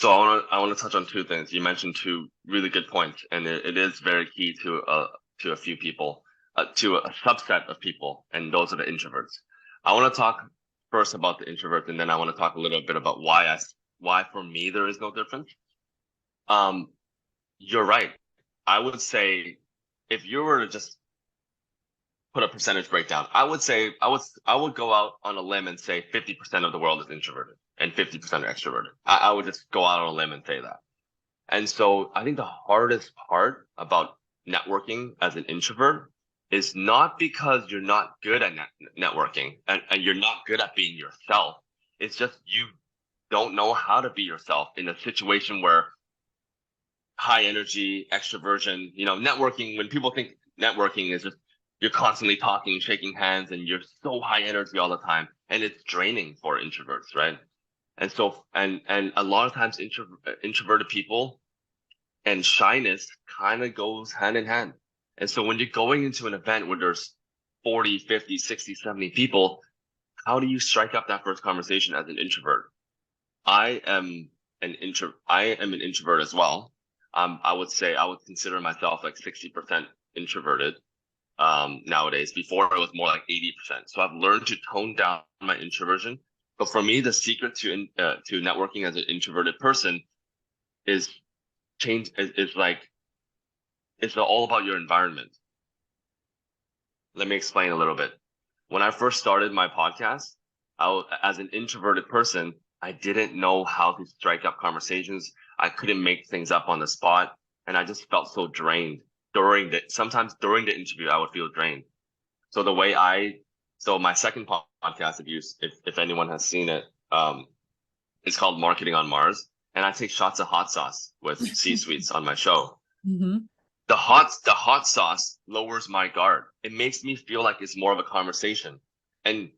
So I want to touch on two things. You mentioned two really good points, and it is very key to a few people, to a subset of people, and those are the introverts. I want to talk first about the introverts, and then I want to talk a little bit about why for me there is no difference. Um, you're right. I would say if you were to just put a percentage breakdown, I would say I would go out on a limb and say 50% of the world is introverted and 50% are extroverted. I would just go out on a limb and say that. And so I think the hardest part about networking as an introvert is not because you're not good at networking and you're not good at being yourself. It's just you don't know how to be yourself in a situation where high energy, extroversion, networking, when people think networking is just you're constantly talking, shaking hands, and you're so high energy all the time. And it's draining for introverts, right? And so, and a lot of times introverted people and shyness kind of goes hand in hand. And so when you're going into an event where there's 40, 50, 60, 70 people, how do you strike up that first conversation as an introvert? I am I am an introvert as well. I would say I would consider myself like 60% introverted nowadays. Before it was more like 80%. So I've learned to tone down my introversion. But for me, the secret to networking as an introverted person is it's all about your environment. Let me explain a little bit. When I first started my podcast, as an introverted person, I didn't know how to strike up conversations. I couldn't make things up on the spot, and I just felt so drained sometimes during the interview, I would feel drained. So my second podcast, if anyone has seen it, it's called Marketing on Mars, and I take shots of hot sauce with C-suites on my show. Mm-hmm. The hot sauce lowers my guard. It makes me feel like it's more of a conversation. And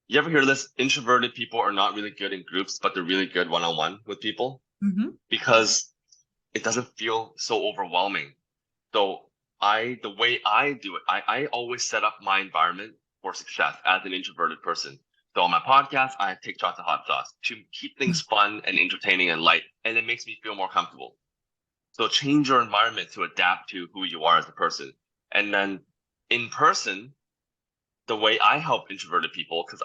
you ever hear this? Introverted people are not really good in groups, but they're really good one-on-one with people because it doesn't feel so overwhelming. So the way I do it, I always set up my environment for success as an introverted person. So on my podcast, I take shots of hot sauce to keep things fun and entertaining and light, and it makes me feel more comfortable. So change your environment to adapt to who you are as a person. And then in person, the way I help introverted people, because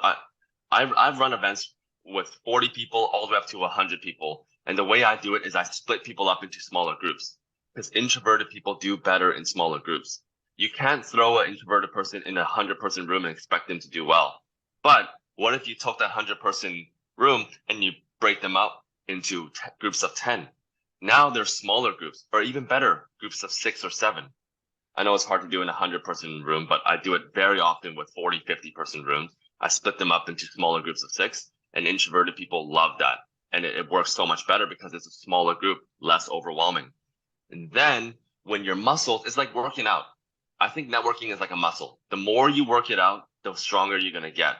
I've run events with 40 people all the way up to 100 people. And the way I do it is I split people up into smaller groups because introverted people do better in smaller groups. You can't throw an introverted person in a 100-person room and expect them to do well. But what if you took that 100-person room and you break them up into groups of 10? Now they're smaller groups, or even better, groups of 6 or 7. I know it's hard to do in a 100-person room, but I do it very often with 40, 50-person rooms. I split them up into smaller groups of 6, and introverted people love that. And it works so much better because it's a smaller group, less overwhelming. And then when your muscles, it's like working out. I think networking is like a muscle. The more you work it out, the stronger you're going to get.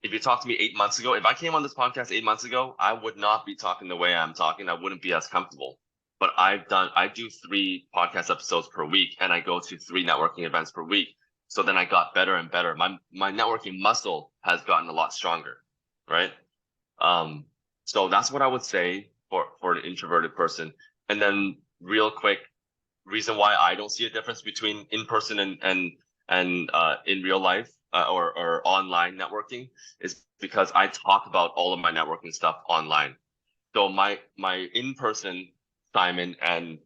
If you talked to me 8 months ago, if I came on this podcast 8 months ago, I would not be talking the way I'm talking. I wouldn't be as comfortable. But I do 3 podcast episodes per week, and I go to 3 networking events per week. So then I got better and better. My networking muscle has gotten a lot stronger, right? So that's what I would say for an introverted person. And then real quick, reason why I don't see a difference between in person and in real life or online networking is because I talk about all of my networking stuff online. So my in person Simon and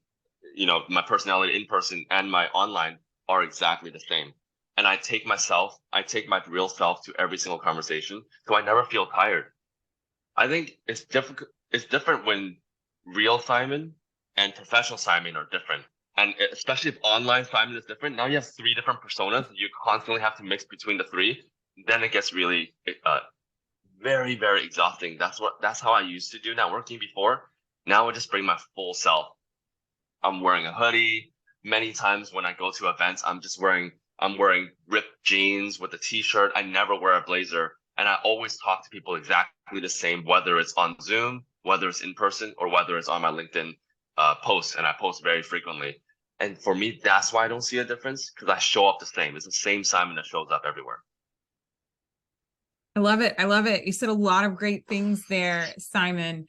my personality in person and my online are exactly the same. And I take my real self to every single conversation, so I never feel tired. I think it's difficult. It's different when real Simon and professional Simon are different. And especially if online Simon is different, now you have 3 different personas. You constantly have to mix between the 3. Then it gets really very, very exhausting. That's how I used to do networking before. Now I just bring my full self. I'm wearing a hoodie. Many times when I go to events, I'm wearing ripped jeans with a t-shirt. I never wear a blazer. And I always talk to people exactly the same, whether it's on Zoom, whether it's in person, or whether it's on my LinkedIn posts. And I post very frequently. And for me, that's why I don't see a difference, because I show up the same. It's the same Simon that shows up everywhere. I love it. I love it. You said a lot of great things there, Simon.